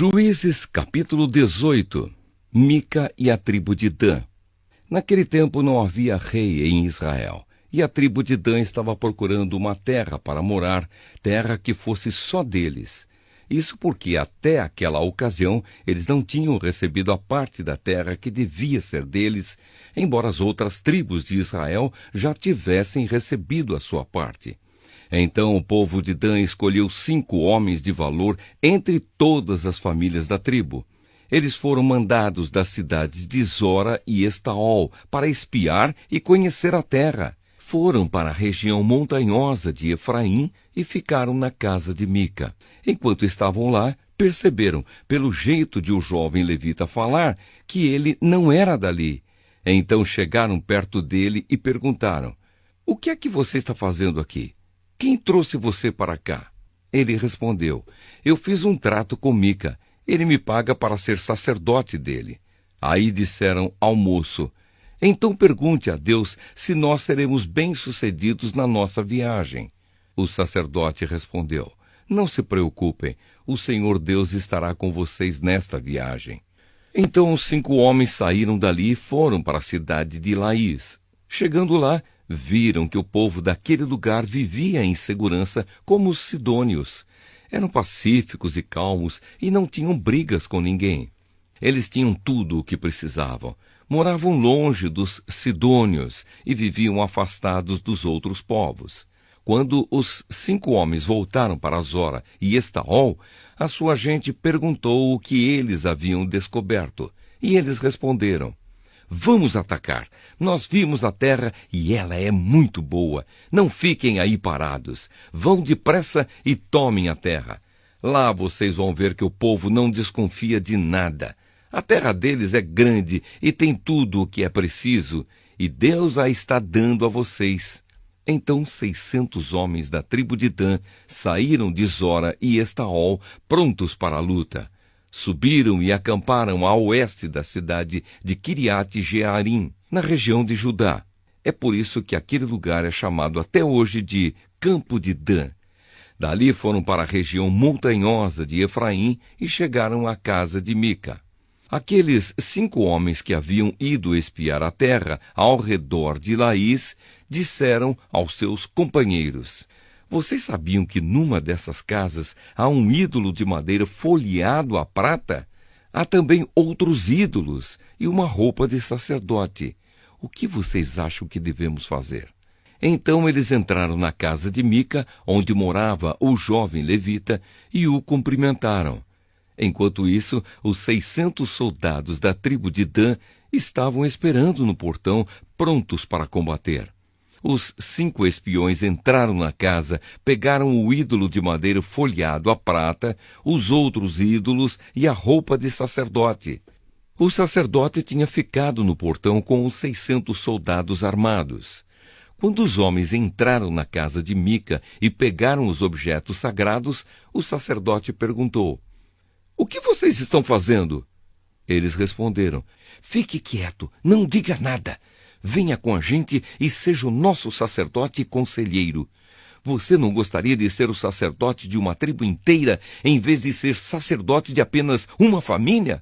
Juízes capítulo 18. Mica e a tribo de Dan. Naquele tempo não havia rei em Israel, e a tribo de Dan estava procurando uma terra para morar, terra que fosse só deles. Isso porque até aquela ocasião eles não tinham recebido a parte da terra que devia ser deles, embora as outras tribos de Israel já tivessem recebido a sua parte. Então o povo de Dan escolheu 5 homens de valor entre todas as famílias da tribo. Eles foram mandados das cidades de Zora e Estaol para espiar e conhecer a terra. Foram para a região montanhosa de Efraim e ficaram na casa de Mica. Enquanto estavam lá, perceberam, pelo jeito de o jovem levita falar, que ele não era dali. Então chegaram perto dele e perguntaram: "O que é que você está fazendo aqui? Quem trouxe você para cá?" Ele respondeu: "Eu fiz um trato com Mica. Ele me paga para ser sacerdote dele." Aí disseram ao moço: "Então pergunte a Deus se nós seremos bem-sucedidos na nossa viagem." O sacerdote respondeu: "Não se preocupem, o Senhor Deus estará com vocês nesta viagem." Então os 5 homens saíram dali e foram para a cidade de Laís. Chegando lá, viram que o povo daquele lugar vivia em segurança como os sidônios. Eram pacíficos e calmos e não tinham brigas com ninguém. Eles tinham tudo o que precisavam. Moravam longe dos sidônios e viviam afastados dos outros povos. Quando os 5 homens voltaram para Zora e Estaol, a sua gente perguntou o que eles haviam descoberto. E eles responderam: "Vamos atacar. Nós vimos a terra e ela é muito boa. Não fiquem aí parados. Vão depressa e tomem a terra. Lá vocês vão ver que o povo não desconfia de nada. A terra deles é grande e tem tudo o que é preciso, e Deus a está dando a vocês." Então 600 homens da tribo de Dan saíram de Zora e Estaol prontos para a luta. Subiram e acamparam a oeste da cidade de Quiriate-Jearim, na região de Judá. É por isso que aquele lugar é chamado até hoje de Campo de Dan. Dali foram para a região montanhosa de Efraim e chegaram à casa de Mica. Aqueles 5 homens que haviam ido espiar a terra ao redor de Laís disseram aos seus companheiros: "Vocês sabiam que numa dessas casas há um ídolo de madeira folheado à prata? Há também outros ídolos e uma roupa de sacerdote. O que vocês acham que devemos fazer?" Então eles entraram na casa de Mica, onde morava o jovem levita, e o cumprimentaram. Enquanto isso, os 600 soldados da tribo de Dan estavam esperando no portão, prontos para combater. Os 5 espiões entraram na casa, pegaram o ídolo de madeira folheado à prata, os outros ídolos e a roupa de sacerdote. O sacerdote tinha ficado no portão com os 600 soldados armados. Quando os homens entraram na casa de Mica e pegaram os objetos sagrados, o sacerdote perguntou: "O que vocês estão fazendo?" Eles responderam: "Fique quieto, não diga nada. Venha com a gente e seja o nosso sacerdote e conselheiro. Você não gostaria de ser o sacerdote de uma tribo inteira, em vez de ser sacerdote de apenas uma família?"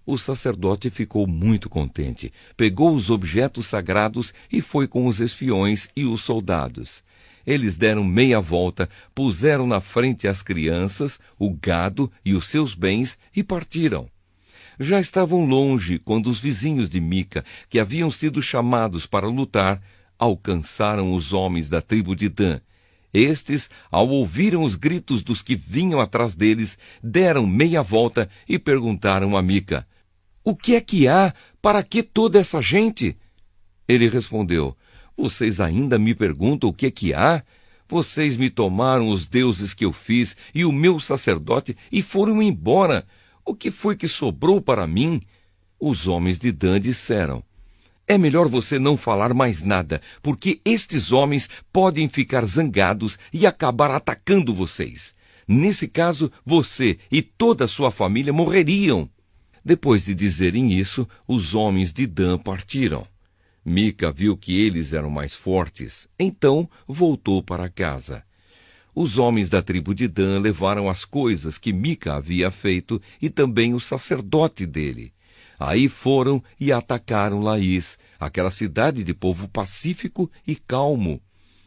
O sacerdote ficou muito contente, pegou os objetos sagrados e foi com os espiões e os soldados. Eles deram meia volta, puseram na frente as crianças, o gado e os seus bens e partiram. Já estavam longe quando os vizinhos de Mica, que haviam sido chamados para lutar, alcançaram os homens da tribo de Dan. Estes, ao ouvirem os gritos dos que vinham atrás deles, deram meia volta e perguntaram a Mica: "O que é que há? Para que toda essa gente?" Ele respondeu: "Vocês ainda me perguntam o que é que há? Vocês me tomaram os deuses que eu fiz e o meu sacerdote e foram embora. O que foi que sobrou para mim?" Os homens de Dan disseram: "É melhor você não falar mais nada, porque estes homens podem ficar zangados e acabar atacando vocês. Nesse caso, você e toda a sua família morreriam." Depois de dizerem isso, os homens de Dan partiram. Mica viu que eles eram mais fortes, então voltou para casa. os homens da tribo de Dan levaram as coisas que Mica havia feito e também o sacerdote dele. Aí foram e atacaram Laís, aquela cidade de povo pacífico e calmo.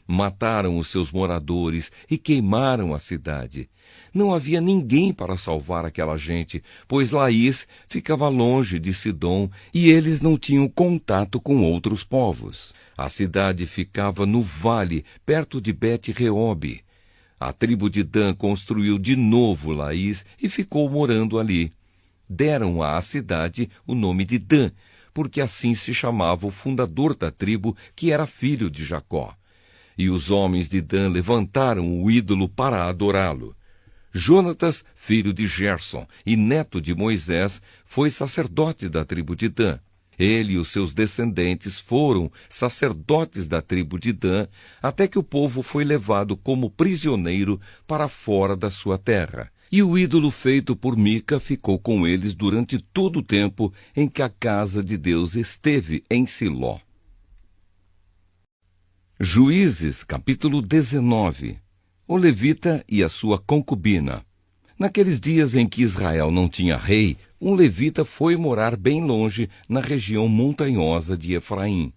Mataram os seus moradores e queimaram a cidade. Não havia ninguém para salvar aquela gente, pois Laís ficava longe de Sidom e eles não tinham contato com outros povos. A cidade ficava no vale, perto de Bet-Reobe. A tribo de Dan construiu de novo Laís e ficou morando ali. Deram à cidade o nome de Dan, porque assim se chamava o fundador da tribo, que era filho de Jacó. E os homens de Dan levantaram o ídolo para adorá-lo. Jonatas, filho de Gerson e neto de Moisés, foi sacerdote da tribo de Dan. Ele e os seus descendentes foram sacerdotes da tribo de Dan, até que o povo foi levado como prisioneiro para fora da sua terra. E o ídolo feito por Mica ficou com eles durante todo o tempo em que a casa de Deus esteve em Siló. Juízes, capítulo 19. O levita e a sua concubina. Naqueles dias em que Israel não tinha rei, um levita foi morar bem longe, na região montanhosa de Efraim.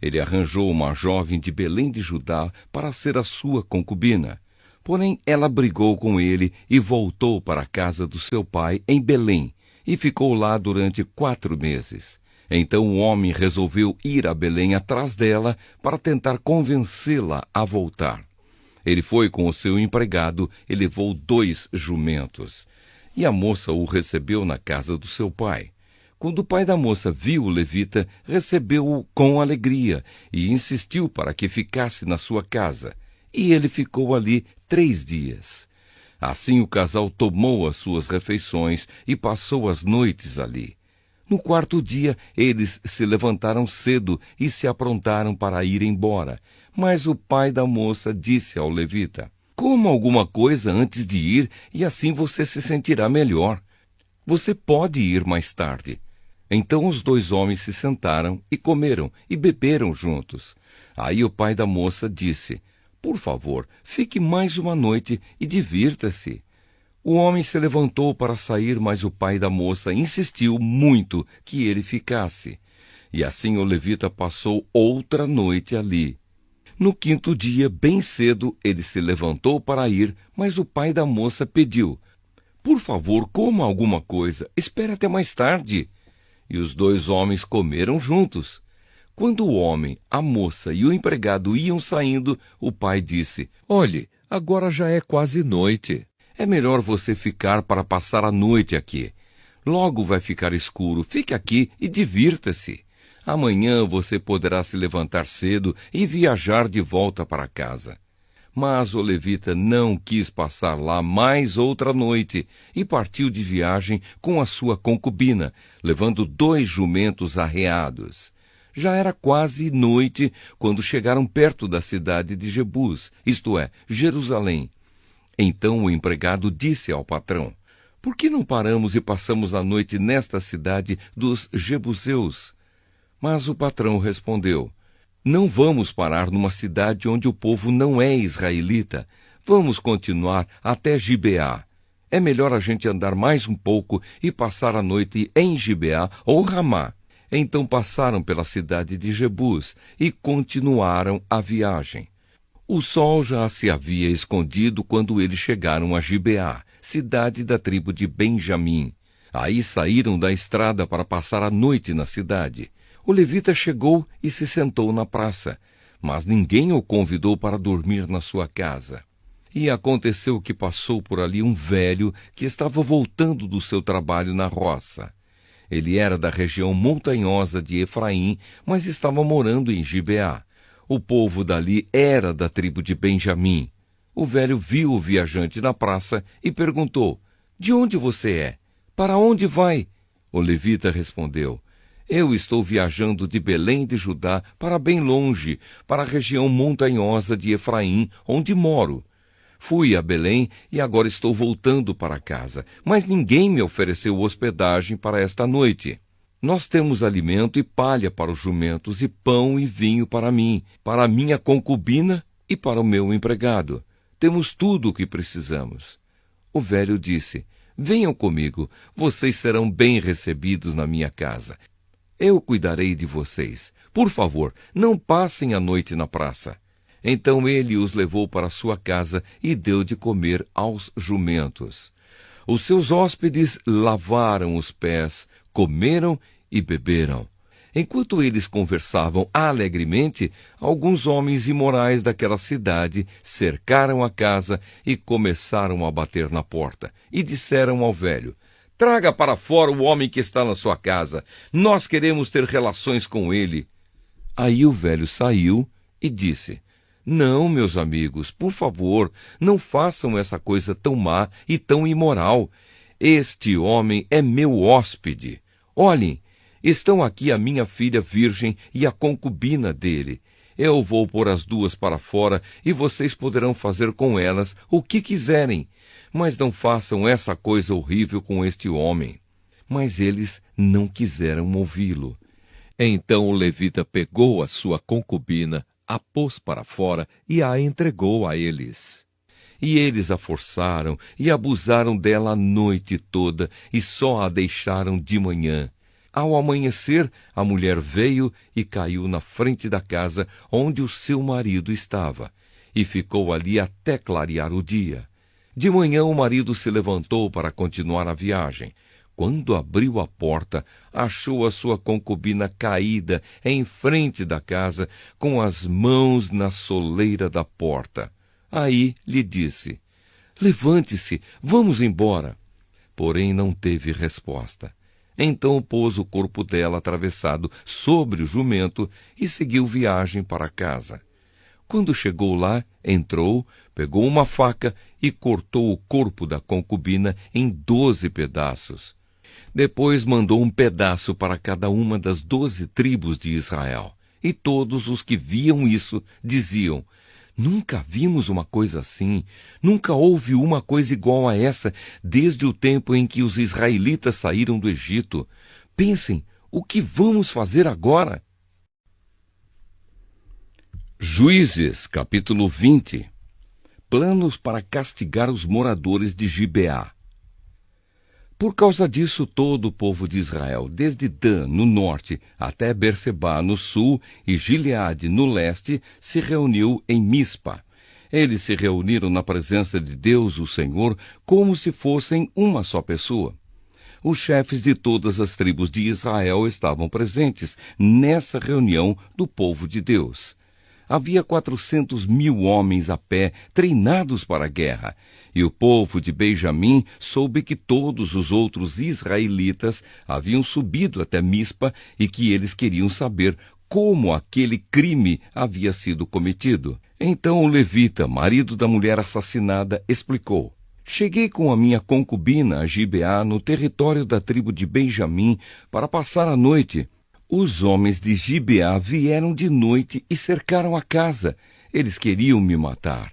Ele arranjou uma jovem de Belém de Judá para ser a sua concubina. Porém, ela brigou com ele e voltou para a casa do seu pai em Belém, e ficou lá durante 4 meses. Então o homem resolveu ir a Belém atrás dela para tentar convencê-la a voltar. Ele foi com o seu empregado e levou 2 jumentos. E a moça o recebeu na casa do seu pai. Quando o pai da moça viu o levita, recebeu-o com alegria e insistiu para que ficasse na sua casa. E ele ficou ali 3 dias. Assim o casal tomou as suas refeições e passou as noites ali. No 4º dia, eles se levantaram cedo e se aprontaram para ir embora. Mas o pai da moça disse ao levita: coma alguma coisa antes de ir e assim você se sentirá melhor. Você pode ir mais tarde. Então os 2 homens se sentaram e comeram e beberam juntos. Aí o pai da moça disse: por favor, fique mais uma noite e divirta-se. O homem se levantou para sair, mas o pai da moça insistiu muito que ele ficasse. E assim o levita passou outra noite ali. No 5º dia, bem cedo, ele se levantou para ir, mas o pai da moça pediu: por favor, coma alguma coisa, espere até mais tarde. E os 2 homens comeram juntos. Quando o homem, a moça e o empregado iam saindo, o pai disse: olhe, agora já é quase noite. É melhor você ficar para passar a noite aqui. Logo vai ficar escuro, fique aqui e divirta-se. Amanhã você poderá se levantar cedo e viajar de volta para casa. Mas o levita não quis passar lá mais outra noite e partiu de viagem com a sua concubina, levando 2 jumentos arreados. Já era quase noite quando chegaram perto da cidade de Jebus, isto é, Jerusalém. Então o empregado disse ao patrão: por que não paramos e passamos a noite nesta cidade dos Jebuseus? Mas o patrão respondeu: não vamos parar numa cidade onde o povo não é israelita. Vamos continuar até Gibeá. É melhor a gente andar mais um pouco e passar a noite em Gibeá ou Ramá. Então passaram pela cidade de Jebus e continuaram a viagem. O sol já se havia escondido quando eles chegaram a Gibeá, cidade da tribo de Benjamim. Aí saíram da estrada para passar a noite na cidade. O levita chegou e se sentou na praça, mas ninguém o convidou para dormir na sua casa. E aconteceu que passou por ali um velho que estava voltando do seu trabalho na roça. Ele era da região montanhosa de Efraim, mas estava morando em Gibeá. O povo dali era da tribo de Benjamim. O velho viu o viajante na praça e perguntou: de onde você é? Para onde vai? O levita respondeu: eu estou viajando de Belém de Judá para bem longe, para a região montanhosa de Efraim, onde moro. Fui a Belém e agora estou voltando para casa, mas ninguém me ofereceu hospedagem para esta noite. Nós temos alimento e palha para os jumentos, e pão e vinho para mim, para a minha concubina e para o meu empregado. Temos tudo o que precisamos. O velho disse: venham comigo, vocês serão bem recebidos na minha casa. Eu cuidarei de vocês. Por favor, não passem a noite na praça. Então ele os levou para sua casa e deu de comer aos jumentos. Os seus hóspedes lavaram os pés, comeram e beberam. Enquanto eles conversavam alegremente, alguns homens imorais daquela cidade cercaram a casa e começaram a bater na porta. E disseram ao velho: traga para fora o homem que está na sua casa. Nós queremos ter relações com ele. Aí o velho saiu e disse: não, meus amigos, por favor, não façam essa coisa tão má e tão imoral. Este homem é meu hóspede. Olhem, estão aqui a minha filha virgem e a concubina dele. Eu vou pôr as duas para fora e vocês poderão fazer com elas o que quiserem. Mas não façam essa coisa horrível com este homem. Mas eles não quiseram ouvi-lo. Então o levita pegou a sua concubina, a pôs para fora e a entregou a eles. E eles a forçaram e abusaram dela a noite toda e só a deixaram de manhã. Ao amanhecer, a mulher veio e caiu na frente da casa onde o seu marido estava, e ficou ali até clarear o dia. De manhã o marido se levantou para continuar a viagem. Quando abriu a porta, achou a sua concubina caída em frente da casa, com as mãos na soleira da porta. Aí lhe disse: levante-se, vamos embora. Porém não teve resposta. Então pôs o corpo dela atravessado sobre o jumento e seguiu viagem para casa. Quando chegou lá, entrou, pegou uma faca e cortou o corpo da concubina em 12 pedaços. Depois mandou um pedaço para cada uma das 12 tribos de Israel. E todos os que viam isso diziam: nunca vimos uma coisa assim, nunca houve uma coisa igual a essa desde o tempo em que os israelitas saíram do Egito. Pensem, o que vamos fazer agora? Juízes, capítulo 20. Planos para castigar os moradores de Gibeá. Por causa disso, todo o povo de Israel, desde Dan, no norte, até Berseba, no sul, e Gileade, no leste, se reuniu em Mispa. Eles se reuniram na presença de Deus, o Senhor, como se fossem uma só pessoa. Os chefes de todas as tribos de Israel estavam presentes nessa reunião do povo de Deus. Havia 400.000 homens a pé, treinados para a guerra, e o povo de Benjamim soube que todos os outros israelitas haviam subido até Mispa e que eles queriam saber como aquele crime havia sido cometido. Então o levita, marido da mulher assassinada, explicou: cheguei com a minha concubina a Gibeá, no território da tribo de Benjamim, para passar a noite. Os homens de Gibeá vieram de noite e cercaram a casa. Eles queriam me matar.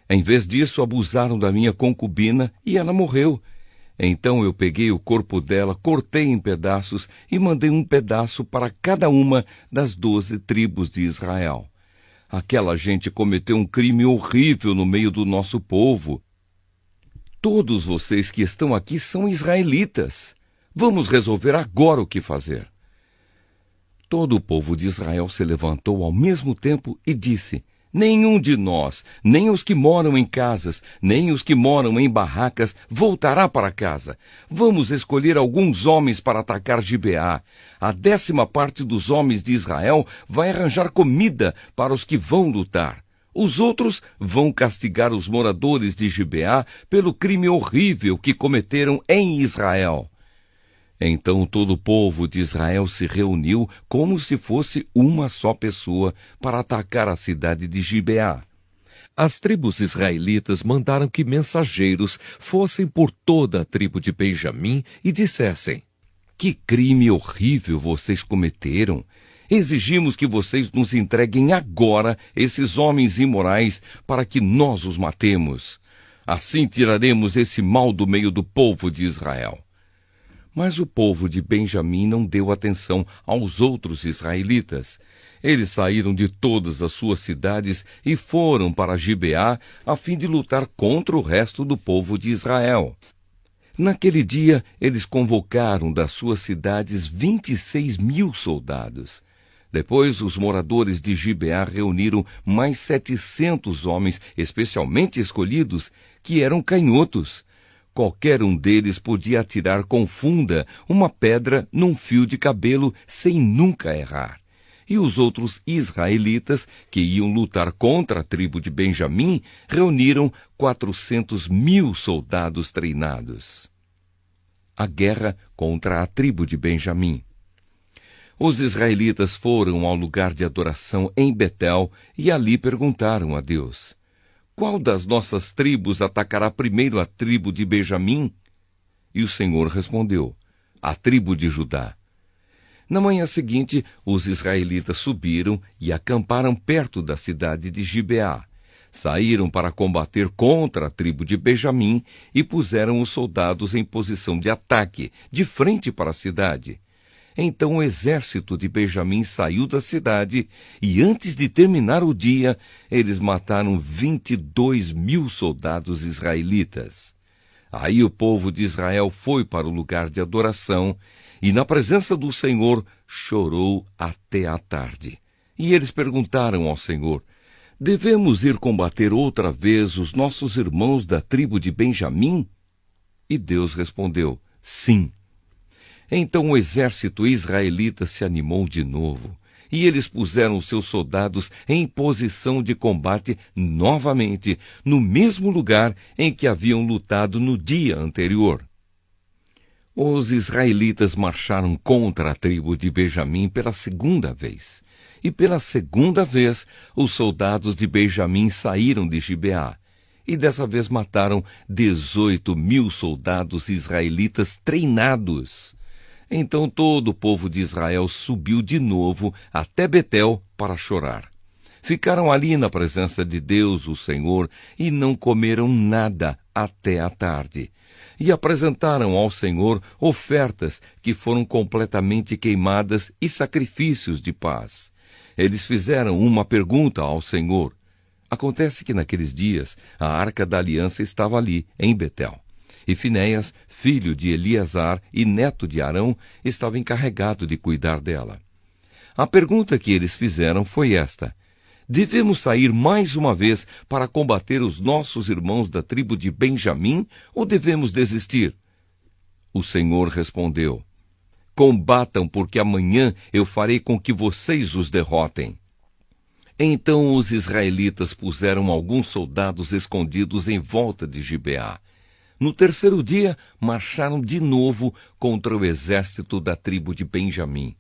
Em vez disso, abusaram da minha concubina e ela morreu. Então eu peguei o corpo dela, cortei em pedaços e mandei um pedaço para cada uma das 12 tribos de Israel. Aquela gente cometeu um crime horrível no meio do nosso povo. Todos vocês que estão aqui são israelitas. Vamos resolver agora o que fazer. Todo o povo de Israel se levantou ao mesmo tempo e disse: nenhum de nós, nem os que moram em casas, nem os que moram em barracas, voltará para casa. Vamos escolher alguns homens para atacar Gibeá. A 10ª parte dos homens de Israel vai arranjar comida para os que vão lutar. Os outros vão castigar os moradores de Gibeá pelo crime horrível que cometeram em Israel. Então todo o povo de Israel se reuniu como se fosse uma só pessoa para atacar a cidade de Gibeá. As tribos israelitas mandaram que mensageiros fossem por toda a tribo de Benjamim e dissessem: que crime horrível vocês cometeram! Exigimos que vocês nos entreguem agora esses homens imorais para que nós os matemos. Assim tiraremos esse mal do meio do povo de Israel. Mas o povo de Benjamim não deu atenção aos outros israelitas. Eles saíram de todas as suas cidades e foram para Gibeá a fim de lutar contra o resto do povo de Israel. Naquele dia, eles convocaram das suas cidades 26.000 soldados. Depois, os moradores de Gibeá reuniram mais 700 homens especialmente escolhidos, que eram canhotos. Qualquer um deles podia atirar com funda uma pedra num fio de cabelo sem nunca errar. E os outros israelitas, que iam lutar contra a tribo de Benjamim, reuniram 400.000 soldados treinados. A guerra contra a tribo de Benjamim. Os israelitas foram ao lugar de adoração em Betel e ali perguntaram a Deus: qual das nossas tribos atacará primeiro a tribo de Benjamim? E o Senhor respondeu: a tribo de Judá. Na manhã seguinte, os israelitas subiram e acamparam perto da cidade de Gibeá. Saíram para combater contra a tribo de Benjamim e puseram os soldados em posição de ataque, de frente para a cidade. Então o exército de Benjamim saiu da cidade e, antes de terminar o dia, eles mataram 22.000 soldados israelitas. Aí o povo de Israel foi para o lugar de adoração e, na presença do Senhor, chorou até a tarde. E eles perguntaram ao Senhor: devemos ir combater outra vez os nossos irmãos da tribo de Benjamim? E Deus respondeu: sim. Então o exército israelita se animou de novo, e eles puseram seus soldados em posição de combate novamente, no mesmo lugar em que haviam lutado no dia anterior. Os israelitas marcharam contra a tribo de Benjamim pela segunda vez. E pela segunda vez, os soldados de Benjamim saíram de Gibeá. E dessa vez mataram 18.000 soldados israelitas treinados. Então todo o povo de Israel subiu de novo até Betel para chorar. Ficaram ali na presença de Deus, o Senhor, e não comeram nada até a tarde. E apresentaram ao Senhor ofertas que foram completamente queimadas e sacrifícios de paz. Eles fizeram uma pergunta ao Senhor. Acontece que naqueles dias a Arca da Aliança estava ali, em Betel. E Finéias, filho de Eleazar e neto de Arão, estava encarregado de cuidar dela. A pergunta que eles fizeram foi esta: devemos sair mais uma vez para combater os nossos irmãos da tribo de Benjamim ou devemos desistir? O Senhor respondeu: combatam, porque amanhã eu farei com que vocês os derrotem. Então os israelitas puseram alguns soldados escondidos em volta de Gibeá. No terceiro dia, marcharam de novo contra o exército da tribo de Benjamim.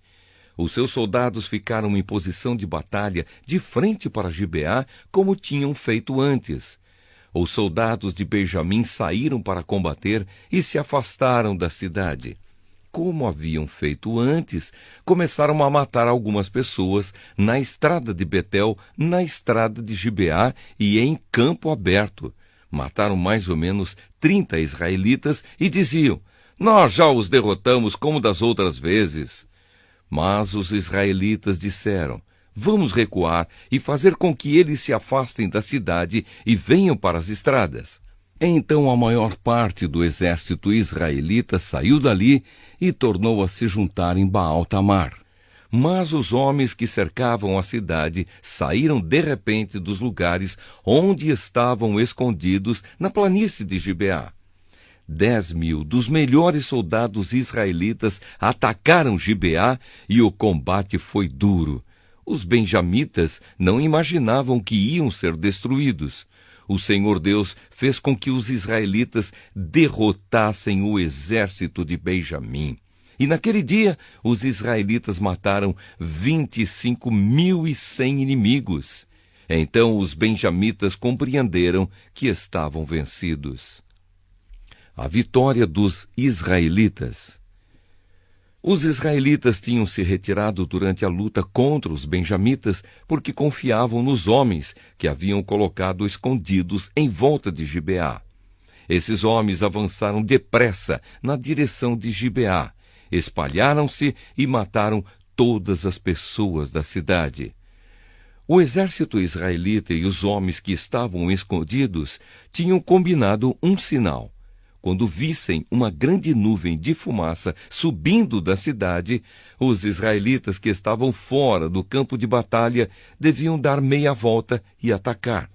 Os seus soldados ficaram em posição de batalha de frente para Gibeá, como tinham feito antes. Os soldados de Benjamim saíram para combater e se afastaram da cidade. Como haviam feito antes, começaram a matar algumas pessoas na estrada de Betel, na estrada de Gibeá e em campo aberto. Mataram mais ou menos 30 israelitas e diziam: nós já os derrotamos como das outras vezes. Mas os israelitas disseram: vamos recuar e fazer com que eles se afastem da cidade e venham para as estradas. Então a maior parte do exército israelita saiu dali e tornou a se juntar em Baal-Tamar. Mas os homens que cercavam a cidade saíram de repente dos lugares onde estavam escondidos na planície de Gibeá. 10.000 dos melhores soldados israelitas atacaram Gibeá e o combate foi duro. Os benjamitas não imaginavam que iam ser destruídos. O Senhor Deus fez com que os israelitas derrotassem o exército de Benjamim. E naquele dia, os israelitas mataram 25.100 inimigos. Então os benjamitas compreenderam que estavam vencidos. A vitória dos israelitas. Os israelitas tinham se retirado durante a luta contra os benjamitas porque confiavam nos homens que haviam colocado escondidos em volta de Gibeá. Esses homens avançaram depressa na direção de Gibeá, espalharam-se e mataram todas as pessoas da cidade. O exército israelita e os homens que estavam escondidos tinham combinado um sinal. Quando vissem uma grande nuvem de fumaça subindo da cidade, os israelitas que estavam fora do campo de batalha deviam dar meia volta e atacar.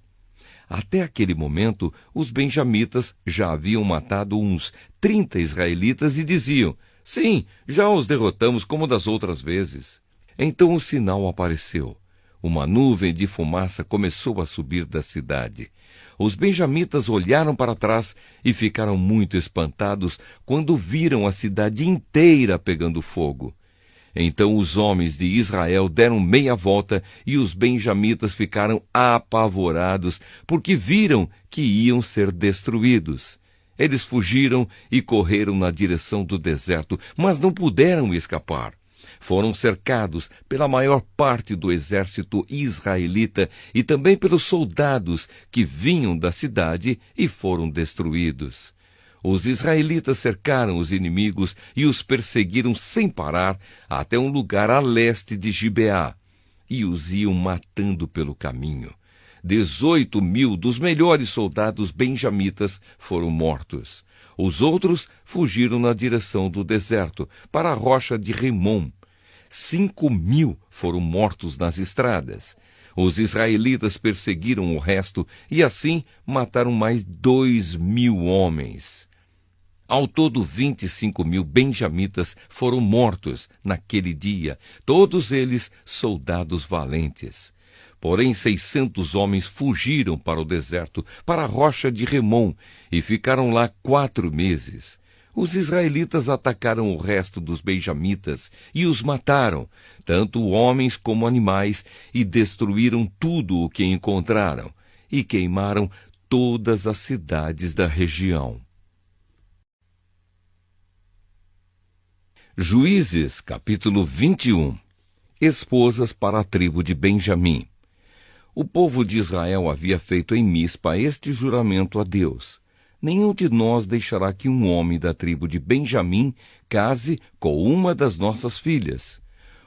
Até aquele momento, os benjamitas já haviam matado uns 30 israelitas e diziam: sim, já os derrotamos como das outras vezes. Então o sinal apareceu. Uma nuvem de fumaça começou a subir da cidade. Os benjamitas olharam para trás e ficaram muito espantados quando viram a cidade inteira pegando fogo. Então os homens de Israel deram meia volta e os benjamitas ficaram apavorados, porque viram que iam ser destruídos. Eles fugiram e correram na direção do deserto, mas não puderam escapar. Foram cercados pela maior parte do exército israelita e também pelos soldados que vinham da cidade e foram destruídos. Os israelitas cercaram os inimigos e os perseguiram sem parar até um lugar a leste de Gibeá, e os iam matando pelo caminho. 18.000 dos melhores soldados benjamitas foram mortos. Os outros fugiram na direção do deserto, para a rocha de Rimom. 5.000 foram mortos nas estradas. Os israelitas perseguiram o resto e assim mataram mais 2.000 homens. Ao todo, 25.000 benjamitas foram mortos naquele dia, todos eles soldados valentes. Porém, 600 homens fugiram para o deserto, para a rocha de Rimom, e ficaram lá 4 meses. Os israelitas atacaram o resto dos benjamitas e os mataram, tanto homens como animais, e destruíram tudo o que encontraram, e queimaram todas as cidades da região. Juízes, capítulo 21. Esposas para a tribo de Benjamim. O povo de Israel havia feito em Mispa este juramento a Deus: nenhum de nós deixará que um homem da tribo de Benjamim case com uma das nossas filhas.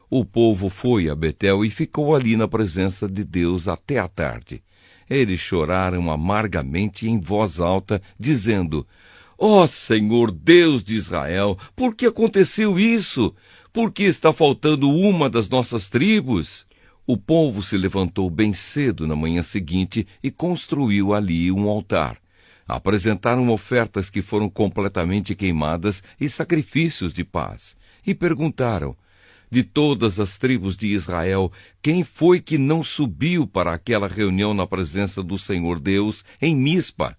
O povo foi a Betel e ficou ali na presença de Deus até a tarde. Eles choraram amargamente em voz alta, dizendo: ó Senhor Deus de Israel, por que aconteceu isso? Por que está faltando uma das nossas tribos? O povo se levantou bem cedo na manhã seguinte e construiu ali um altar. Apresentaram ofertas que foram completamente queimadas e sacrifícios de paz. E perguntaram: de todas as tribos de Israel, quem foi que não subiu para aquela reunião na presença do Senhor Deus em Mispa?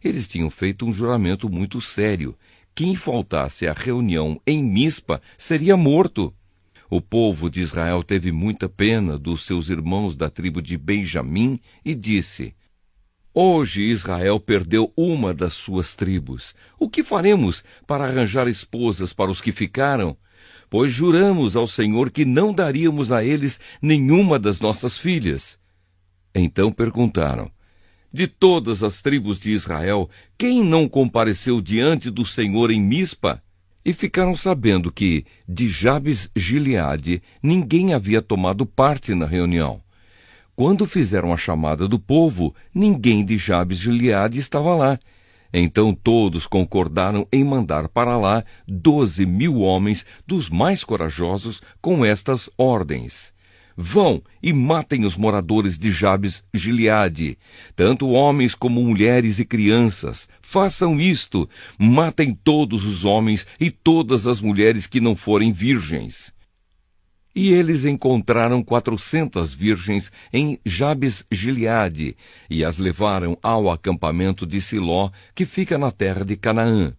Eles tinham feito um juramento muito sério. Quem faltasse à reunião em Mispa seria morto. O povo de Israel teve muita pena dos seus irmãos da tribo de Benjamim e disse: hoje Israel perdeu uma das suas tribos. O que faremos para arranjar esposas para os que ficaram? Pois juramos ao Senhor que não daríamos a eles nenhuma das nossas filhas. Então perguntaram: de todas as tribos de Israel, quem não compareceu diante do Senhor em Mispa? E ficaram sabendo que, de Jabes-Gileade, ninguém havia tomado parte na reunião. Quando fizeram a chamada do povo, ninguém de Jabes-Gileade estava lá. Então todos concordaram em mandar para lá 12.000 homens dos mais corajosos com estas ordens: vão e matem os moradores de Jabes-Gileade, tanto homens como mulheres e crianças. Façam isto, matem todos os homens e todas as mulheres que não forem virgens. E eles encontraram 400 virgens em Jabes-Gileade e as levaram ao acampamento de Siló, que fica na terra de Canaã.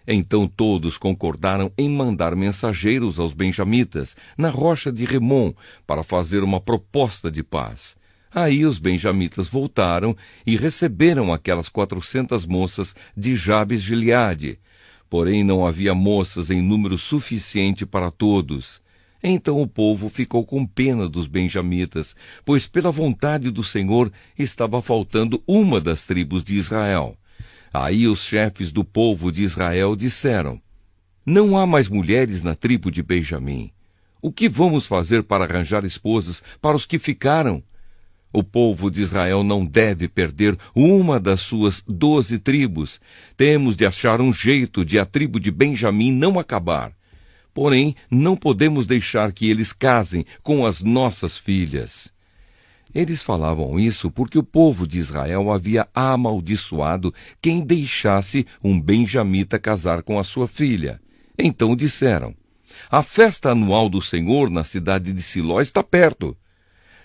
Então todos concordaram em mandar mensageiros aos benjamitas, na rocha de Rimom, para fazer uma proposta de paz. Aí os benjamitas voltaram e receberam aquelas 400 moças de Jabes-Gileade. Porém não havia moças em número suficiente para todos. Então o povo ficou com pena dos benjamitas, pois pela vontade do Senhor estava faltando uma das tribos de Israel. Aí os chefes do povo de Israel disseram: não há mais mulheres na tribo de Benjamim. O que vamos fazer para arranjar esposas para os que ficaram? O povo de Israel não deve perder uma das suas 12 tribos. Temos de achar um jeito de a tribo de Benjamim não acabar. Porém, não podemos deixar que eles casem com as nossas filhas. Eles falavam isso porque o povo de Israel havia amaldiçoado quem deixasse um benjamita casar com a sua filha. Então disseram: a festa anual do Senhor na cidade de Siló está perto.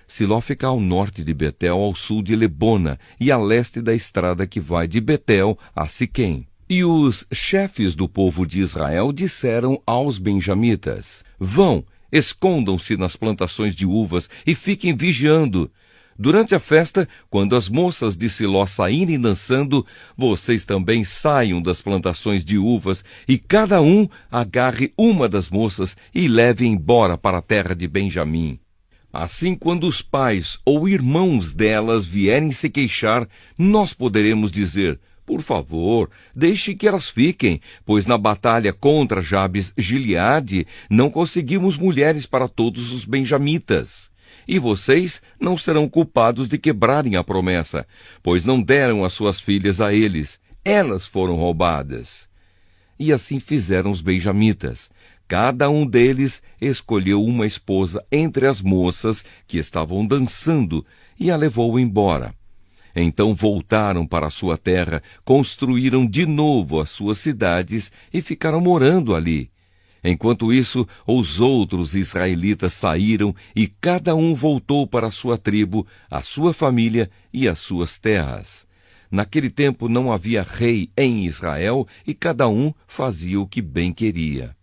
Siló fica ao norte de Betel, ao sul de Lebona e a leste da estrada que vai de Betel a Siquém. E os chefes do povo de Israel disseram aos benjamitas: vão, escondam-se nas plantações de uvas e fiquem vigiando. Durante a festa, quando as moças de Siló saírem dançando, vocês também saiam das plantações de uvas e cada um agarre uma das moças e leve embora para a terra de Benjamim. Assim, quando os pais ou irmãos delas vierem se queixar, nós poderemos dizer: por favor, deixe que elas fiquem, pois na batalha contra Jabes-Gileade não conseguimos mulheres para todos os benjamitas. E vocês não serão culpados de quebrarem a promessa, pois não deram as suas filhas a eles, elas foram roubadas. E assim fizeram os benjamitas. Cada um deles escolheu uma esposa entre as moças que estavam dançando e a levou embora. Então voltaram para a sua terra, construíram de novo as suas cidades e ficaram morando ali. Enquanto isso, os outros israelitas saíram e cada um voltou para a sua tribo, a sua família e as suas terras. Naquele tempo não havia rei em Israel e cada um fazia o que bem queria.